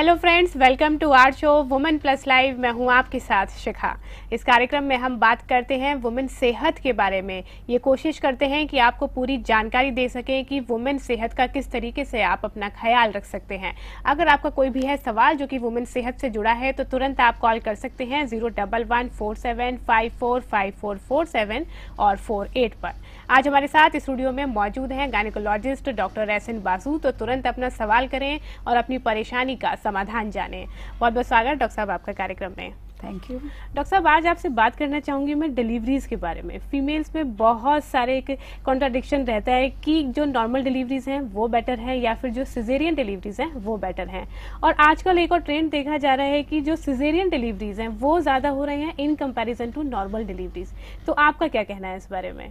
Hello friends, welcome to our show Women Plus Live. मैं हूं आपके साथ शिखा। इस कार्यक्रम में हम बात करते हैं वुमेन सेहत के बारे में। ये कोशिश करते हैं कि आपको पूरी जानकारी दे सकें कि वुमेन सेहत का किस तरीके से आप अपना ख्याल रख सकते हैं। अगर आपका कोई भी है सवाल जो कि वुमेन सेहत से जुड़ा है तो तुरंत आप कॉल कर सकते हैं 01147545447 और 48 पर। आज हमारे साथ स्टूडियो में मौजूद हैं गायनेकोलॉजिस्ट डॉक्टर एहसन बासु। तो तुरंत अपना सवाल करें और अपनी परेशानी का समाधान जानें। बहुत बहुत स्वागत डॉक्टर साहब आपका कार्यक्रम में। थैंक यू डॉक्टर साहब, आज आपसे बात करना चाहूंगी मैं डिलीवरीज के बारे में। फीमेल्स में बहुत सारे एक कॉन्ट्राडिक्शन रहता है कि जो नॉर्मल डिलीवरीज हैं वो बेटर है या फिर जो सिजेरियन डिलीवरीज हैं वो बेटर हैं। और आजकल एक और ट्रेंड देखा जा रहा है कि जो सिजेरियन डिलीवरीज हैं वो ज्यादा हो रही हैं in comparison to normal deliveries. तो आपका क्या कहना है इस बारे में?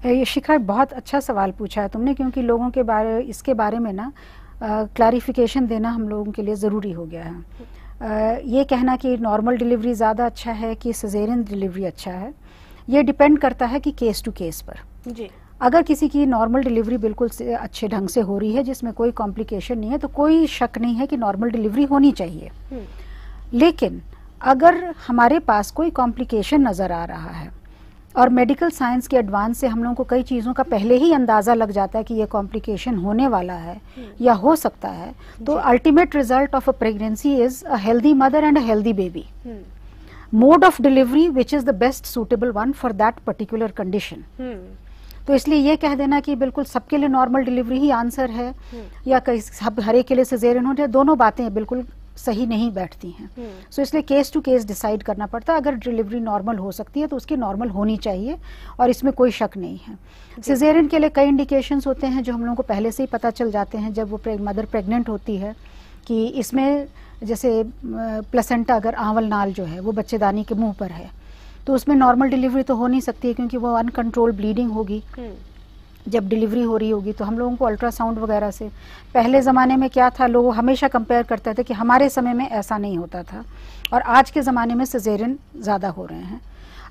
ये शिखा बहुत अच्छा सवाल पूछा है तुमने, क्योंकि लोगों के इसके बारे में ना क्लैरिफिकेशन देना हम लोगों के लिए ज़रूरी हो गया है। ये कहना कि नॉर्मल डिलीवरी ज़्यादा अच्छा है कि सिजेरियन डिलीवरी अच्छा है, ये डिपेंड करता है कि केस टू केस पर। जी। अगर किसी की नॉर्मल डिलीवरी बिल्कुल अच्छे ढंग से हो रही है, जिसमें कोई कॉम्प्लिकेशन नहीं है, तो कोई शक नहीं है कि नॉर्मल डिलीवरी होनी चाहिए। लेकिन अगर हमारे पास कोई कॉम्प्लिकेशन नज़र आ रहा है और मेडिकल साइंस के एडवांस से हम लोगों को कई चीज़ों का पहले ही अंदाज़ा लग जाता है कि ये कॉम्प्लिकेशन होने वाला है या हो सकता है, तो ultimate result of a pregnancy is a healthy mother and a healthy baby. Mode of delivery which is the best suitable one for that particular condition. तो इसलिए ये कह देना कि बिल्कुल सबके लिए नॉर्मल डिलीवरी ही आंसर है या सब हर एक के लिए सिजेरियन हो जाए, दोनों बातें बिल्कुल सही नहीं बैठती हैं। सो इसलिए केस टू केस डिसाइड करना पड़ता है। अगर डिलीवरी नॉर्मल हो सकती है तो उसकी नॉर्मल होनी चाहिए और इसमें कोई शक नहीं है। सिजेरियन के लिए कई इंडिकेशंस होते हैं जो हम लोगों को पहले से ही पता चल जाते हैं जब वो मदर प्रेग्नेंट होती है, कि इसमें जैसे प्लेसेंटा अगर आंवल नाल जो है वो बच्चेदानी के मुंह पर है तो उसमें नॉर्मल डिलीवरी तो हो नहीं सकती है, क्योंकि वो अनकंट्रोल ब्लीडिंग होगी जब डिलीवरी हो रही होगी। तो हम लोगों को अल्ट्रासाउंड वगैरह से, पहले ज़माने में क्या था, लोग हमेशा कंपेयर करते थे कि हमारे समय में ऐसा नहीं होता था और आज के ज़माने में सिजेरियन ज़्यादा हो रहे हैं।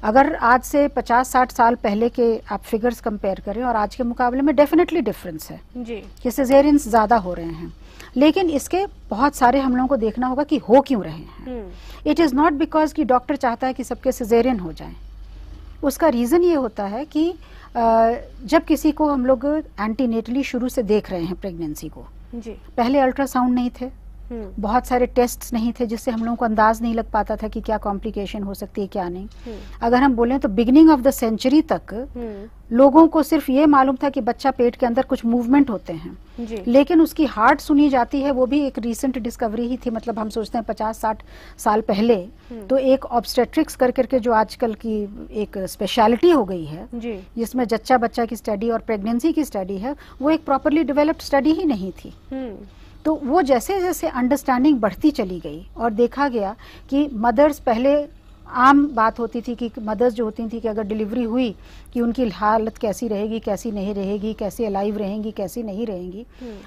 अगर आज से 50-60 साल पहले के आप फिगर्स कंपेयर करें और आज के मुकाबले में डेफिनेटली डिफरेंस है जी, कि सिजेरियंस ज़्यादा हो रहे हैं। लेकिन इसके बहुत सारे हम लोगों को देखना होगा कि हो क्यों रहे हैं। इट इज़ नॉट बिकॉज कि डॉक्टर चाहता है कि सबके सिजेरियन हो जाएं। उसका रीज़न ये होता है कि जब किसी को हम लोग एंटीनेटली शुरू से देख रहे हैं प्रेगनेंसी को, जी, पहले अल्ट्रासाउंड नहीं थे, बहुत सारे टेस्ट्स नहीं थे, जिससे हम लोगों को अंदाज नहीं लग पाता था कि क्या कॉम्प्लिकेशन हो सकती है क्या नहीं। अगर हम बोलें तो बिगिनिंग ऑफ द सेंचुरी तक लोगों को सिर्फ ये मालूम था कि बच्चा पेट के अंदर कुछ मूवमेंट होते हैं, लेकिन उसकी हार्ट सुनी जाती है, वो भी एक रीसेंट डिस्कवरी ही थी। मतलब हम सोचते हैं 50-60 साल पहले तो एक ऑब्स्टेट्रिक्स करके जो आजकल की एक स्पेशलिटी हो गई है, जिसमें जच्चा बच्चा की स्टडी और प्रेगनेंसी की स्टडी है, वो एक प्रॉपरली डेवलप्ड स्टडी ही नहीं थी। तो वो जैसे जैसे अंडरस्टैंडिंग बढ़ती चली गई और देखा गया कि मदर्स, पहले आम बात होती थी कि मदर्स जो होती थी कि अगर डिलीवरी हुई कि उनकी हालत कैसी रहेगी, कैसी नहीं रहेगी, कैसी अलाइव रहेंगी, कैसी नहीं रहेंगी।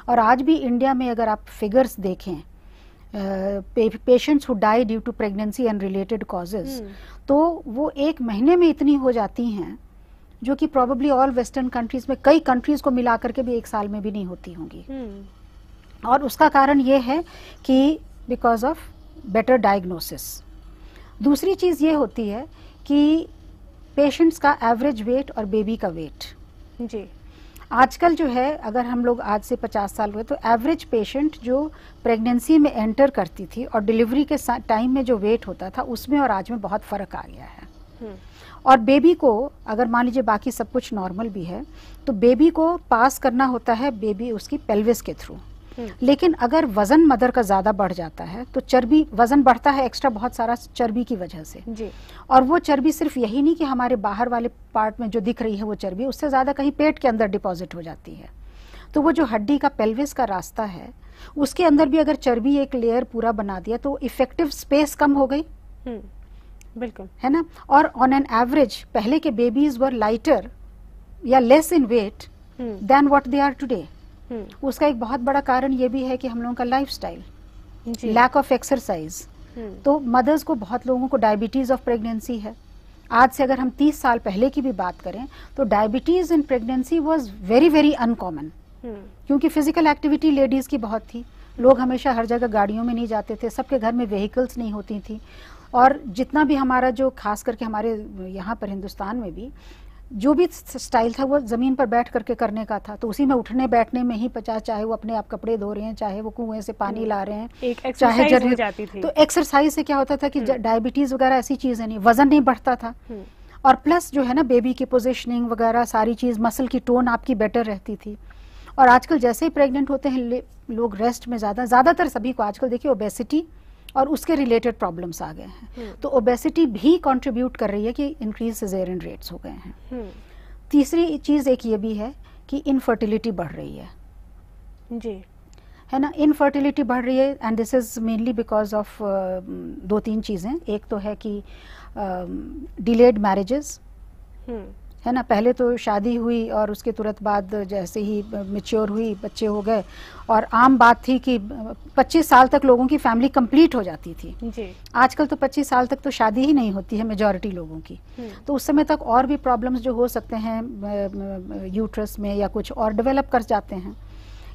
और आज भी इंडिया में अगर आप फिगर्स देखें, patients who die due to pregnancy and related causes, तो वो 1 महीने में इतनी हो जाती हैं जो कि प्रॉबेबली ऑल वेस्टर्न कंट्रीज में, कई कंट्रीज को मिला करके भी 1 साल में भी नहीं होती होंगी। और उसका कारण ये है कि बिकॉज ऑफ बेटर डायग्नोसिस। दूसरी चीज़ ये होती है कि पेशेंट्स का एवरेज वेट और बेबी का वेट, जी, आजकल जो है, अगर हम लोग आज से 50 साल हुए तो एवरेज पेशेंट जो प्रेगनेंसी में एंटर करती थी और डिलीवरी के टाइम में जो वेट होता था उसमें और आज में बहुत फ़र्क आ गया है। और बेबी को, अगर मान लीजिए बाकी सब कुछ नॉर्मल भी है, तो बेबी को पास करना होता है बेबी उसकी पेल्विस के थ्रू। लेकिन अगर वजन मदर का ज्यादा बढ़ जाता है तो चर्बी, वजन बढ़ता है एक्स्ट्रा बहुत सारा चर्बी की वजह से, जी। और वो चर्बी सिर्फ यही नहीं कि हमारे बाहर वाले पार्ट में जो दिख रही है वो चर्बी, उससे ज्यादा कहीं पेट के अंदर डिपॉजिट हो जाती है। तो वो जो हड्डी का पेल्विस का रास्ता है उसके अंदर भी अगर चर्बी एक लेयर पूरा बना दिया तो इफेक्टिव स्पेस कम हो गई, बिल्कुल, है ना। और ऑन एन एवरेज पहले के बेबीज वर लाइटर या less in weight than what they are today. उसका एक बहुत बड़ा कारण ये भी है कि हम लोगों का लाइफस्टाइल, लैक ऑफ एक्सरसाइज। तो मदर्स को, बहुत लोगों को डायबिटीज ऑफ प्रेगनेंसी है। आज से अगर हम 30 साल पहले की भी बात करें तो diabetes in pregnancy was very very uncommon, क्योंकि फिजिकल एक्टिविटी लेडीज की बहुत थी, लोग हमेशा हर जगह गाड़ियों में नहीं जाते थे, सबके घर में व्हीकल्स नहीं होती थी, और जितना भी हमारा जो खास करके हमारे यहाँ पर हिंदुस्तान में भी जो भी स्टाइल था वो जमीन पर बैठ करके करने का था, तो उसी में उठने बैठने में ही 50, चाहे वो अपने आप कपड़े धो रहे हैं, चाहे वो कुएं से पानी ला रहे हैं, एक एक्सरसाइज हो जाती थी। तो एक्सरसाइज से क्या होता था कि डायबिटीज वगैरह ऐसी चीजें नहीं, वजन नहीं बढ़ता था, और प्लस जो है ना बेबी की पोजीशनिंग वगैरह सारी चीज, मसल की टोन आपकी बेटर रहती थी। और आजकल जैसे ही प्रेग्नेंट होते हैं लोग रेस्ट में ज्यादातर सभी को आजकल देखिए ओबेसिटी और उसके रिलेटेड प्रॉब्लम्स आ गए हैं, तो ओबेसिटी भी कंट्रीब्यूट कर रही है कि इंक्रीज सिजेरियन रेट्स हो गए हैं। तीसरी चीज एक ये भी है कि इनफर्टिलिटी बढ़ रही है जी, है ना, इनफर्टिलिटी बढ़ रही है, and this is mainly because of 2-3 चीजें। एक तो है कि डिलेड मैरिजेस, है ना, पहले तो शादी हुई और उसके तुरंत बाद जैसे ही मैच्योर हुई बच्चे हो गए, और आम बात थी कि 25 साल तक लोगों की फैमिली कंप्लीट हो जाती थी जी। आजकल तो 25 साल तक तो शादी ही नहीं होती है मेजॉरिटी लोगों की, तो उस समय तक और भी प्रॉब्लम्स जो हो सकते हैं यूट्रस में या कुछ और डेवलप कर जाते हैं।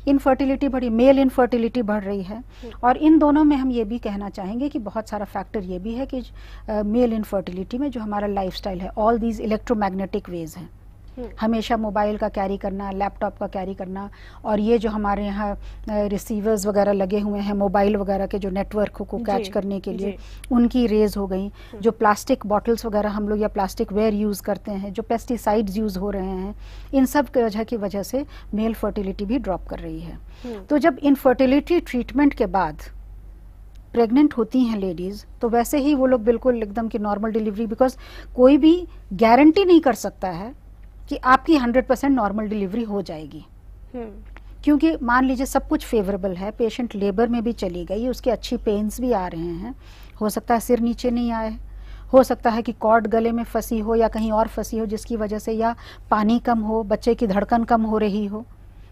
इनफर्टिलिटी बढ़ी, मेल इनफर्टिलिटी बढ़ रही है, और इन दोनों में हम ये भी कहना चाहेंगे कि बहुत सारा फैक्टर ये भी है कि मेल इनफर्टिलिटी में जो हमारा लाइफस्टाइल है, ऑल दीज इलेक्ट्रोमैग्नेटिक वेज हैं, हमेशा मोबाइल का कैरी करना, लैपटॉप का कैरी करना, और ये जो हमारे यहाँ रिसीवर्स वगैरह लगे हुए हैं मोबाइल वगैरह के जो नेटवर्क को कैच करने के लिए, उनकी रेज हो गई, जो प्लास्टिक बॉटल्स वगैरह हम लोग या प्लास्टिक वेयर यूज़ करते हैं, जो पेस्टिसाइड्स यूज़ हो रहे हैं, इन सब की वजह से मेल फर्टिलिटी भी ड्रॉप कर रही है। तो जब इनफर्टिलिटी ट्रीटमेंट के बाद प्रेग्नेंट होती हैं लेडीज, तो वैसे ही वो लोग बिल्कुल एकदम की नॉर्मल डिलीवरी, बिकॉज कोई भी गारंटी नहीं कर सकता है कि आपकी 100% नॉर्मल डिलीवरी हो जाएगी, क्योंकि मान लीजिए सब कुछ फेवरेबल है, पेशेंट लेबर में भी चली गई, उसके अच्छी पेन्स भी आ रहे हैं, हो सकता है सिर नीचे नहीं आए, हो सकता है कि कॉर्ड गले में फंसी हो या कहीं और फंसी हो जिसकी वजह से, या पानी कम हो, बच्चे की धड़कन कम हो रही हो,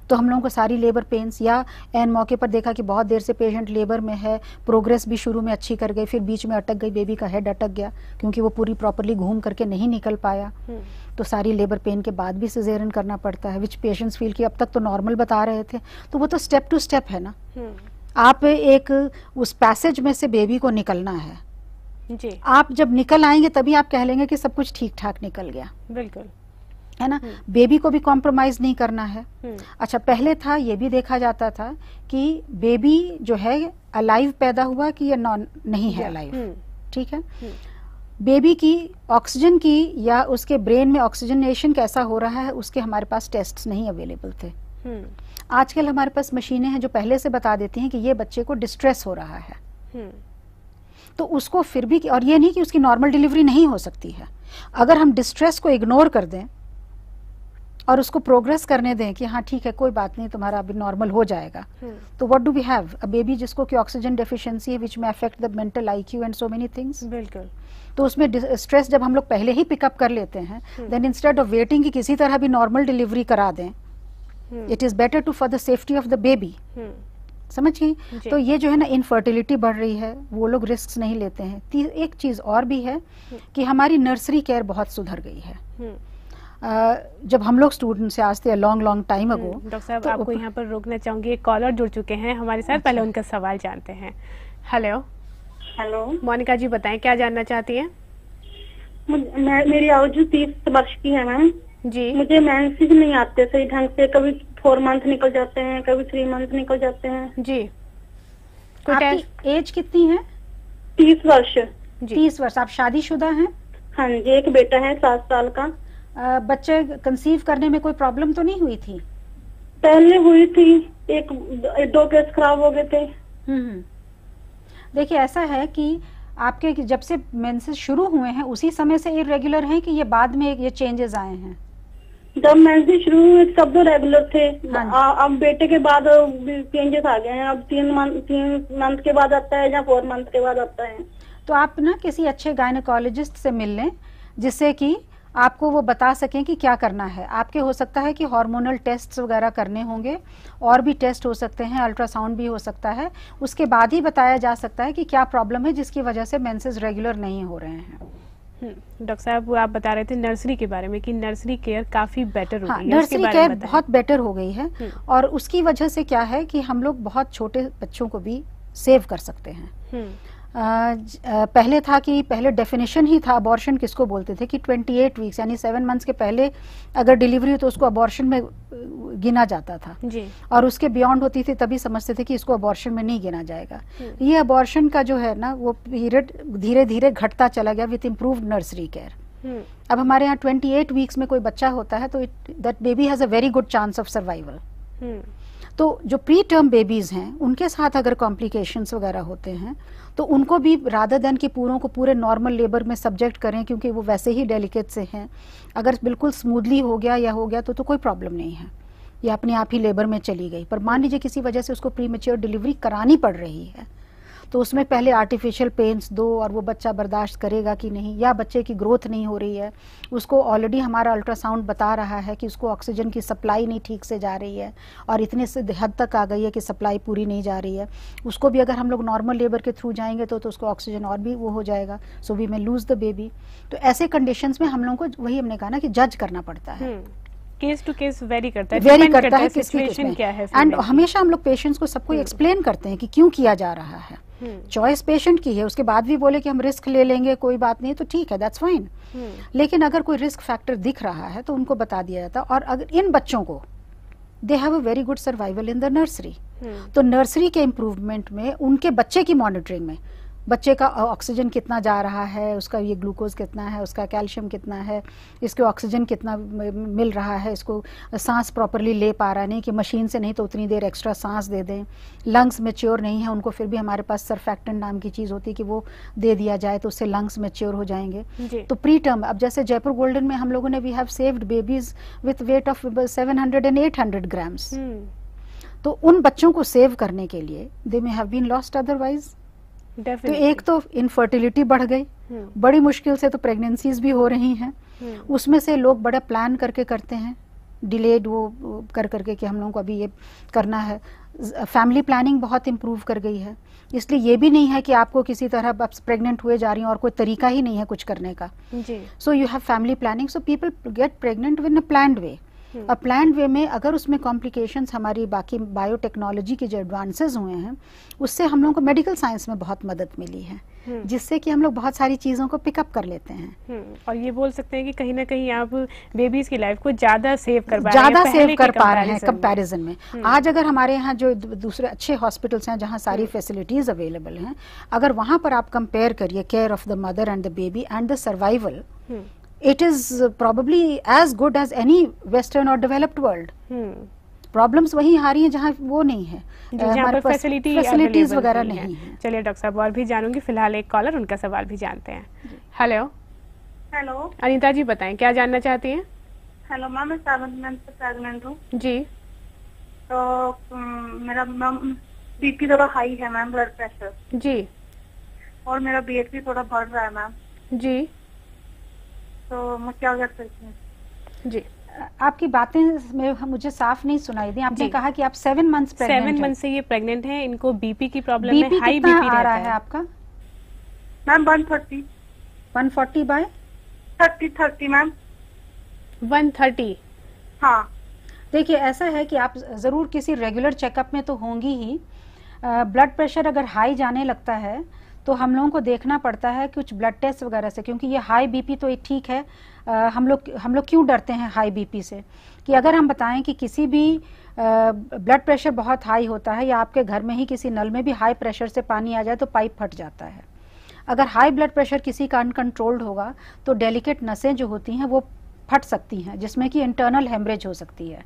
तो हम लोगों को सारी लेबर पेन्स, या एन मौके पर देखा कि बहुत देर से पेशेंट लेबर में है, प्रोग्रेस भी शुरू में अच्छी कर गई, फिर बीच में अटक गई, बेबी का हेड अटक गया क्योंकि वो पूरी प्रॉपरली घूम करके नहीं निकल पाया, तो सारी लेबर पेन के बाद भी सिजेरियन करना पड़ता है, विच पेशेंट्स फील कि अब तक तो नॉर्मल बता रहे थे। तो वो तो स्टेप टू स्टेप है ना, आप एक उस पैसेज में से बेबी को निकलना है जी। आप जब निकल आएंगे तभी आप कह लेंगे कि सब कुछ ठीक ठाक निकल गया, बिल्कुल, है ना। बेबी को भी कॉम्प्रोमाइज नहीं करना है। अच्छा, पहले था ये भी देखा जाता था कि बेबी जो है अलाइव पैदा हुआ कि या नहीं है अलाइव, ठीक है, बेबी की ऑक्सीजन की या उसके ब्रेन में ऑक्सीजनेशन कैसा हो रहा है उसके हमारे पास टेस्ट्स नहीं अवेलेबल थे। आजकल हमारे पास मशीनें हैं जो पहले से बता देती हैं कि ये बच्चे को डिस्ट्रेस हो रहा है, तो उसको फिर भी, और ये नहीं कि उसकी नॉर्मल डिलीवरी नहीं हो सकती है, अगर हम डिस्ट्रेस को इग्नोर कर दें और उसको प्रोग्रेस करने दें कि हाँ ठीक है कोई बात नहीं तुम्हारा अभी नॉर्मल हो जाएगा, तो what do we have, a baby जिसको कि ऑक्सीजन डेफिशिएंसी है विच में affect the mental IQ and so many things. बिल्कुल, तो उसमें स्ट्रेस जब हम लोग पहले ही पिकअप कर लेते हैं, देन इंस्टेड ऑफ वेटिंग कि किसी तरह भी नॉर्मल डिलीवरी करा दें, it is better to for the safety of the baby, समझ गई। तो ये जो है ना इनफर्टिलिटी बढ़ रही है, वो लोग रिस्क नहीं लेते हैं। एक चीज और भी है कि हमारी नर्सरी केयर बहुत सुधर गई है। जब हम लोग स्टूडेंट से आज थे लॉन्ग टाइम अगो। डॉक्टर साहब, आपको यहाँ पर रोकना चाहूंगी, एक कॉलर जुड़ चुके हैं हमारे साथ, पहले उनका सवाल जानते हैं। हेलो मोनिका जी, बताएं क्या जानना चाहती हैं? मेरी आयु 30 वर्ष की है मैम जी। मुझे मेंसेस नहीं आते सही ढंग से, कभी 4 मंथ निकल जाते हैं, कभी 3 मंथ निकल जाते हैं जी। आपकी एज कितनी है? 30 वर्ष। 30 वर्ष। आप शादीशुदा हैं? हाँ जी, एक बेटा है 7 साल का। बच्चे कंसीव करने में कोई प्रॉब्लम तो नहीं हुई थी? पहले हुई थी, 2 केस खराब हो गए थे। देखिए ऐसा है कि आपके जब से मेंसेस शुरू हुए हैं उसी समय से इरेगुलर हैं कि ये बाद में ये चेंजेस आए हैं? जब मेंसेस शुरू हुए सब तो रेगुलर थे। अब बेटे के बाद चेंजेस आ गए हैं, अब 3 मंथ के बाद आता है या 4 मंथ के बाद आता है। तो आप ना किसी अच्छे गायनेकोलॉजिस्ट से मिल लें जिससे कि आपको वो बता सकें कि क्या करना है। आपके हो सकता है कि हार्मोनल टेस्ट वगैरह करने होंगे, और भी टेस्ट हो सकते हैं, अल्ट्रासाउंड भी हो सकता है, उसके बाद ही बताया जा सकता है कि क्या प्रॉब्लम है जिसकी वजह से मेंसेस रेगुलर नहीं हो रहे हैं। डॉक्टर साहब, वो आप बता रहे थे नर्सरी के बारे में कि नर्सरी केयर काफी बेटर हो गई है। नर्सरी केयर बहुत बेटर हो गई है और उसकी वजह से क्या है कि हम लोग बहुत छोटे बच्चों को भी सेव कर सकते हैं। पहले था कि पहले डेफिनेशन ही था अबॉर्शन किसको बोलते थे कि 28 वीक्स यानी 7 मंथ्स के पहले अगर डिलीवरी हो तो उसको अबॉर्शन में गिना जाता था जी। और उसके बियॉन्ड होती थी तभी समझते थे कि इसको अबॉर्शन में नहीं गिना जाएगा। ये अबॉर्शन का जो है ना वो पीरियड धीरे धीरे घटता चला गया विथ इम्प्रूव्ड नर्सरी केयर। अब हमारे यहाँ 28 वीक्स में कोई बच्चा होता है तो that baby has a very good chance of survival. तो जो प्री टर्म बेबीज हैं उनके साथ अगर कॉम्प्लिकेशंस वगैरह होते हैं तो उनको भी रादर देन कि पूरों को पूरे नॉर्मल लेबर में सब्जेक्ट करें क्योंकि वो वैसे ही डेलिकेट से हैं, अगर बिल्कुल स्मूथली हो गया तो कोई प्रॉब्लम नहीं है, ये अपने आप ही लेबर में चली गई। पर मान लीजिए किसी वजह से उसको प्रीमेच्योर डिलीवरी करानी पड़ रही है तो उसमें पहले आर्टिफिशियल पेन्स दो और वो बच्चा बर्दाश्त करेगा कि नहीं, या बच्चे की ग्रोथ नहीं हो रही है, उसको ऑलरेडी हमारा अल्ट्रासाउंड बता रहा है कि उसको ऑक्सीजन की सप्लाई नहीं ठीक से जा रही है और इतने से हद तक आ गई है कि सप्लाई पूरी नहीं जा रही है, उसको भी अगर हम लोग नॉर्मल लेबर के थ्रू जाएंगे तो उसको ऑक्सीजन और भी वो हो जाएगा, सो वी में लूज द बेबी। तो ऐसे कंडीशंस में हम लोगों को वही हमने कहा ना कि जज करना पड़ता है, केस टू केस वेरी करता है सिचुएशन क्या है। एंड हमेशा हम लोग पेशेंट्स को सबको एक्सप्लेन करते हैं कि क्यों किया जा रहा है। चॉइस पेशेंट की है, उसके बाद भी बोले कि हम रिस्क ले लेंगे कोई बात नहीं तो ठीक है, दैट्स फाइन। लेकिन अगर कोई रिस्क फैक्टर दिख रहा है तो उनको बता दिया जाता है। और अगर इन बच्चों को they have a very good survival in the nursery, तो नर्सरी के इम्प्रूवमेंट में उनके बच्चे की मॉनिटरिंग में बच्चे का ऑक्सीजन कितना जा रहा है, उसका ये ग्लूकोज कितना है, उसका कैल्शियम कितना है, इसके ऑक्सीजन कितना मिल रहा है, इसको सांस प्रॉपरली ले पा रहा है, नहीं कि मशीन से नहीं तो उतनी देर एक्स्ट्रा सांस दे दें, लंग्स मैच्योर नहीं है उनको फिर भी हमारे पास सर्फेक्टेंट नाम की चीज़ होती है कि वो दे दिया जाए तो उससे लंग्स मैच्योर हो जाएंगे। तो प्री टर्म अब जैसे जयपुर गोल्डन में हम लोगों ने we have saved babies with weight of 700 and 800 grams. तो उन बच्चों को सेव करने के लिए they may have been lost otherwise. तो एक तो इनफर्टिलिटी बढ़ गई, बड़ी मुश्किल से तो प्रेगनेंसीज भी हो रही हैं, उसमें से लोग बड़ा प्लान करके करते हैं, डिलेड वो कर करके कि हम लोगों को अभी ये करना है। फैमिली प्लानिंग बहुत इम्प्रूव कर गई है, इसलिए ये भी नहीं है कि आपको किसी तरह आप प्रेग्नेंट हुए जा रही हैं और कोई तरीका ही नहीं है कुछ करने का। So you have family planning, so people get pregnant with a planned way. और प्लान्ड वे में अगर उसमें कॉम्प्लिकेशंस हमारी बाकी बायोटेक्नोलॉजी के जो एडवांसेस हुए हैं उससे हम लोगों को मेडिकल साइंस में बहुत मदद मिली है, जिससे कि हम लोग बहुत सारी चीज़ों को पिकअप कर लेते हैं। और ये बोल सकते हैं कि कहीं ना कहीं आप बेबीज की लाइफ को ज़्यादा सेव कर पा रहे हैं कंपैरिजन में। आज अगर हमारे यहाँ जो दूसरे अच्छे हॉस्पिटल्स हैं जहाँ सारी फैसिलिटीज अवेलेबल हैं, अगर वहाँ पर आप कंपेयर करिए care of the mother and the baby and the survival, it is probably as good as any western or developed world. Problems वही आ रही हैं जहाँ वो नहीं है, हमारे पास फैसिलिटीज वगैरह नहीं है। चलिए डॉक्टर साहब और भी जानूंगी, फिलहाल एक कॉलर उनका सवाल भी जानते हैं। हेलो हेलो अनीता जी, बताएं क्या जानना चाहती हैं? हेलो मैम, मैं 7 मंथ से प्रेग्नेंट हूँ जी। तो मेरा बीपी थोड़ा हाई है मैम, ब्लड प्रेशर जी, और मेरा वेट भी थोड़ा बढ़ रहा है मैम जी। तो मैं क्या कर सकती हूँ? जी, आपकी बातें में मुझे साफ नहीं सुनाई दी। आपने कहा कि आप 7 मंथ से ये प्रेग्नेंट हैं, इनको बीपी की प्रॉब्लम है, हाई बीपी आ रहा है आपका? Ma'am 140 140 by 30 ma'am 130। हाँ, देखिए ऐसा है कि आप जरूर किसी रेगुलर चेकअप में तो होंगी ही। ब्लड प्रेशर अगर हाई जाने लगता है तो हम लोगों को देखना पड़ता है कुछ ब्लड टेस्ट वगैरह से, क्योंकि ये हाई बीपी तो ठीक है। हम लोग क्यों डरते हैं हाई बीपी से कि अगर हम बताएं कि किसी भी ब्लड प्रेशर बहुत हाई होता है या आपके घर में ही किसी नल में भी हाई प्रेशर से पानी आ जाए तो पाइप फट जाता है। अगर हाई ब्लड प्रेशर किसी का अनकंट्रोल्ड होगा तो डेलिकेट नसें जो होती हैं वो फट सकती हैं, जिसमें कि इंटरनल हेमरेज हो सकती है।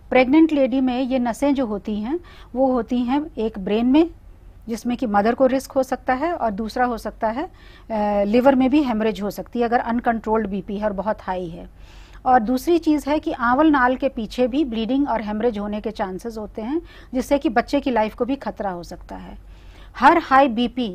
प्रेग्नेंट लेडी में ये नसें जो होती हैं वो होती हैं एक ब्रेन में, जिसमें कि मदर को रिस्क हो सकता है, और दूसरा हो सकता है लिवर में भी हेमरेज हो सकती है अगर अनकंट्रोल्ड बीपी है और बहुत हाई है। और दूसरी चीज़ है कि आंवल नाल के पीछे भी ब्लीडिंग और हेमरेज होने के चांसेस होते हैं, जिससे कि बच्चे की लाइफ को भी खतरा हो सकता है। हर हाई बीपी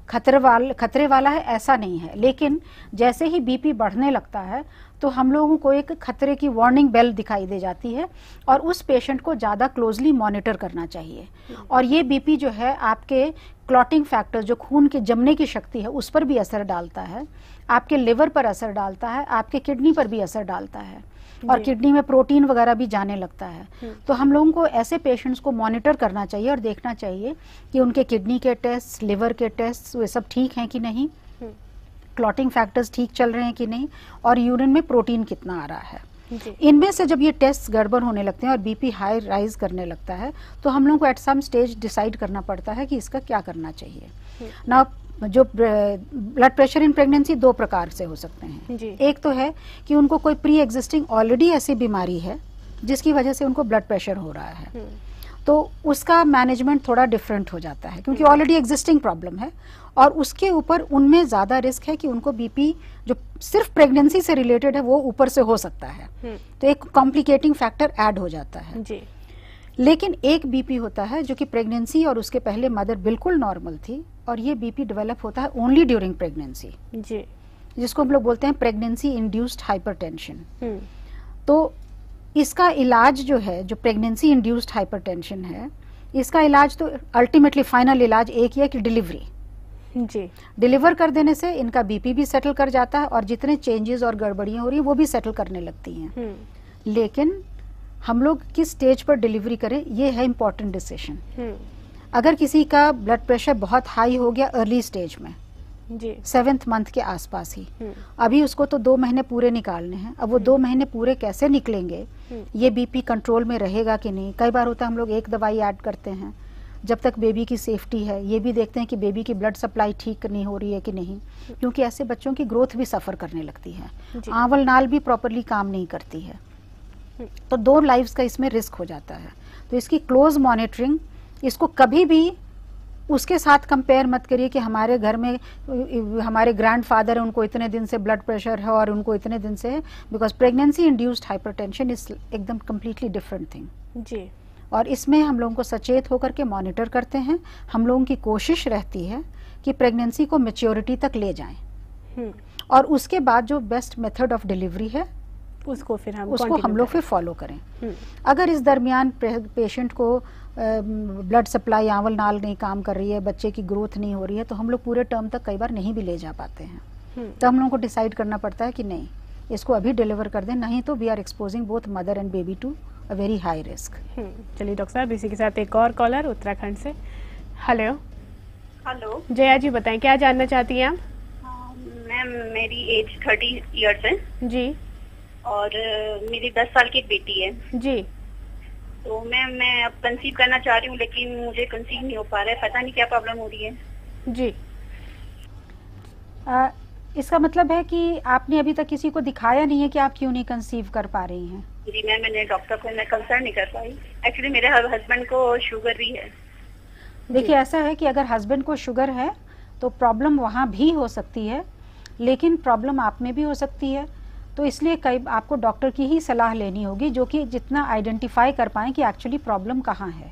खतरे वाला है ऐसा नहीं है, लेकिन जैसे ही बीपी बढ़ने लगता है तो हम लोगों को एक खतरे की वार्निंग बेल दिखाई दे जाती है और उस पेशेंट को ज़्यादा क्लोजली मॉनिटर करना चाहिए। और ये बीपी जो है आपके क्लॉटिंग फैक्टर, जो खून के जमने की शक्ति है, उस पर भी असर डालता है, आपके लिवर पर असर डालता है, आपके किडनी पर भी असर डालता है और किडनी में प्रोटीन वगैरह भी जाने लगता है। तो हम लोगों को ऐसे पेशेंट्स को मॉनिटर करना चाहिए और देखना चाहिए कि उनके किडनी के टेस्ट, लिवर के टेस्ट, वे सब ठीक हैं कि नहीं, क्लॉटिंग फैक्टर्स ठीक चल रहे हैं कि नहीं, और यूरिन में प्रोटीन कितना आ रहा है। इनमें से जब ये टेस्ट गड़बड़ होने लगते हैं और बीपी हाई राइज करने लगता है तो हम लोगों को एट सम स्टेज डिसाइड करना पड़ता है कि इसका क्या करना चाहिए ना। जो ब्लड प्रेशर इन प्रेगनेंसी दो प्रकार से हो सकते हैं। एक तो है कि उनको कोई प्री एग्जिस्टिंग ऑलरेडी ऐसी बीमारी है जिसकी वजह से उनको ब्लड प्रेशर हो रहा है, तो उसका मैनेजमेंट थोड़ा डिफरेंट हो जाता है क्योंकि ऑलरेडी एग्जिस्टिंग प्रॉब्लम है और उसके ऊपर उनमें ज्यादा रिस्क है कि उनको बीपी जो सिर्फ प्रेगनेंसी से रिलेटेड है वो ऊपर से हो सकता है, तो एक कॉम्प्लिकेटिंग फैक्टर ऐड हो जाता है जी। लेकिन एक बीपी होता है जो कि प्रेगनेंसी और उसके पहले मदर बिल्कुल नॉर्मल थी और ये बीपी डेवलप होता है ओनली ड्यूरिंग प्रेगनेंसी जी, जिसको हम लोग बोलते हैं प्रेगनेंसी इंड्यूस्ड हाइपरटेंशन। तो इसका इलाज जो है, जो प्रेगनेंसी इंड्यूस्ड हाइपरटेंशन है, इसका इलाज तो अल्टीमेटली फाइनल इलाज एक ही है कि डिलीवरी जी। डिलीवर कर देने से इनका बीपी भी सेटल कर जाता है और जितने चेंजेस और गड़बड़ियां हो रही हैं वो भी सेटल करने लगती हैं। लेकिन हम लोग किस स्टेज पर डिलीवरी करें ये है इम्पोर्टेंट डिसीजन। अगर किसी का ब्लड प्रेशर बहुत हाई हो गया अर्ली स्टेज में जी, 7th मंथ के आसपास ही, अभी उसको तो 2 महीने पूरे निकालने हैं। अब वो 2 महीने पूरे कैसे निकलेंगे, ये बीपी कंट्रोल में रहेगा कि नहीं। कई बार होता है हम लोग एक दवाई ऐड करते हैं जब तक बेबी की सेफ्टी है, ये भी देखते हैं कि बेबी की ब्लड सप्लाई ठीक नहीं हो रही है कि नहीं, क्योंकि ऐसे बच्चों की ग्रोथ भी सफर करने लगती है, आंवल नाल भी प्रॉपरली काम नहीं करती है, तो 2 लाइव्स का इसमें रिस्क हो जाता है। तो इसकी क्लोज मॉनिटरिंग, इसको कभी भी उसके साथ कंपेयर मत करिए कि हमारे घर में हमारे ग्रैंडफादर है, उनको इतने दिन से ब्लड प्रेशर है और उनको इतने दिन से है, because pregnancy induced hypertension is एकदम कम्प्लीटली डिफरेंट थिंग जी। और इसमें हम लोगों को सचेत होकर के मॉनिटर करते हैं। हम लोगों की कोशिश रहती है कि प्रेगनेंसी को मैच्योरिटी तक ले जाएं और उसके बाद जो बेस्ट मेथड ऑफ डिलीवरी है उसको हम लोग फिर फॉलो करें। अगर इस दरमियान पेशेंट को ब्लड सप्लाई आंवल नाल नहीं काम कर रही है, बच्चे की ग्रोथ नहीं हो रही है, तो हम लोग पूरे टर्म तक कई बार नहीं भी ले जा पाते हैं। तो हम लोगों को डिसाइड करना पड़ता है कि नहीं, इसको अभी डिलीवर कर दें, नहीं तो we are exposing both mother and baby to a very high risk. चलिए डॉक्टर साहब, इसी के साथ एक और कॉलर उत्तराखंड से। हेलो हेलो जया जी, बताएं क्या जानना चाहती हैं आप? मैम मेरी एज 30 इयर्स है जी और मेरी 10 साल की एक बेटी है जी। तो मैम मैं अब कंसीव करना चाह रही हूँ लेकिन मुझे कंसीव नहीं हो पा रहा है, पता नहीं क्या प्रॉब्लम हो रही है जी। इसका मतलब है कि आपने अभी तक किसी को दिखाया नहीं है कि आप क्यों नहीं कंसीव कर पा रही हैं? जी मैम, मैंने डॉक्टर को मैं कंसल्ट नहीं कर पाई। एक्चुअली मेरे हस्बैंड को शुगर भी है। देखिए ऐसा है कि अगर हस्बैंड को शुगर है तो प्रॉब्लम वहाँ भी हो सकती है, लेकिन प्रॉब्लम आप में भी हो सकती है। तो इसलिए कई आपको डॉक्टर की ही सलाह लेनी होगी जो कि जितना आइडेंटिफाई कर पाएं कि एक्चुअली प्रॉब्लम कहाँ है,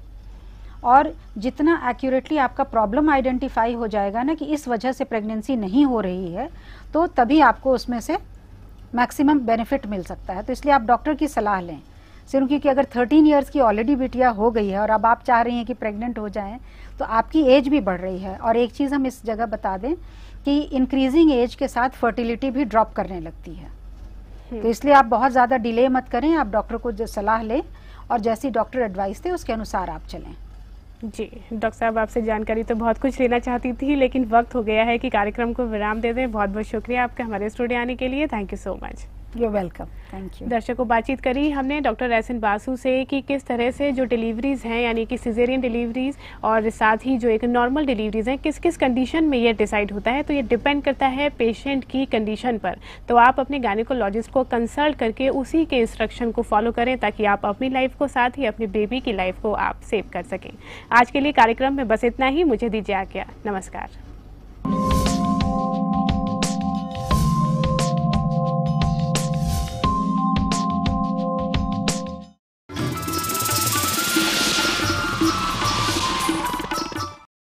और जितना एक्यूरेटली आपका प्रॉब्लम आइडेंटिफाई हो जाएगा ना कि इस वजह से प्रेगनेंसी नहीं हो रही है, तो तभी आपको उसमें से मैक्सिमम बेनिफिट मिल सकता है। तो इसलिए आप डॉक्टर की सलाह लें सिर्फ, क्योंकि अगर 13 इयर्स की ऑलरेडी बिटिया हो गई है और अब आप चाह रही हैं कि प्रेग्नेंट हो जाएं, तो आपकी एज भी बढ़ रही है। और एक चीज़ हम इस जगह बता दें कि इंक्रीजिंग एज के साथ फर्टिलिटी भी ड्रॉप करने लगती है। तो इसलिए आप बहुत ज़्यादा डिले मत करें, आप डॉक्टर को जो सलाह लें और जैसी डॉक्टर एडवाइस दे उसके अनुसार आप चलें। जी डॉक्टर साहब, आपसे जानकारी तो बहुत कुछ लेना चाहती थी लेकिन वक्त हो गया है कि कार्यक्रम को विराम दे दें। बहुत बहुत शुक्रिया आपका हमारे स्टूडियो आने के लिए। Thank you so much. You welcome, thank you. दर्शकों, बातचीत करी हमने डॉक्टर एहसन बासु से कि किस तरह से जो डिलीवरीज हैं यानी कि सिजेरियन डिलीवरीज और साथ ही जो एक नॉर्मल डिलीवरीज हैं किस किस कंडीशन में ये डिसाइड होता है। तो ये डिपेंड करता है पेशेंट की कंडीशन पर। तो आप अपने गायनेकोलॉजिस्ट को कंसल्ट करके उसी के इंस्ट्रक्शन को फॉलो करें ताकि आप अपनी लाइफ को साथ ही अपनी बेबी की लाइफ को आप सेव कर सकें। आज के लिए कार्यक्रम में बस इतना ही। मुझे दीजिए आज्ञा। नमस्कार।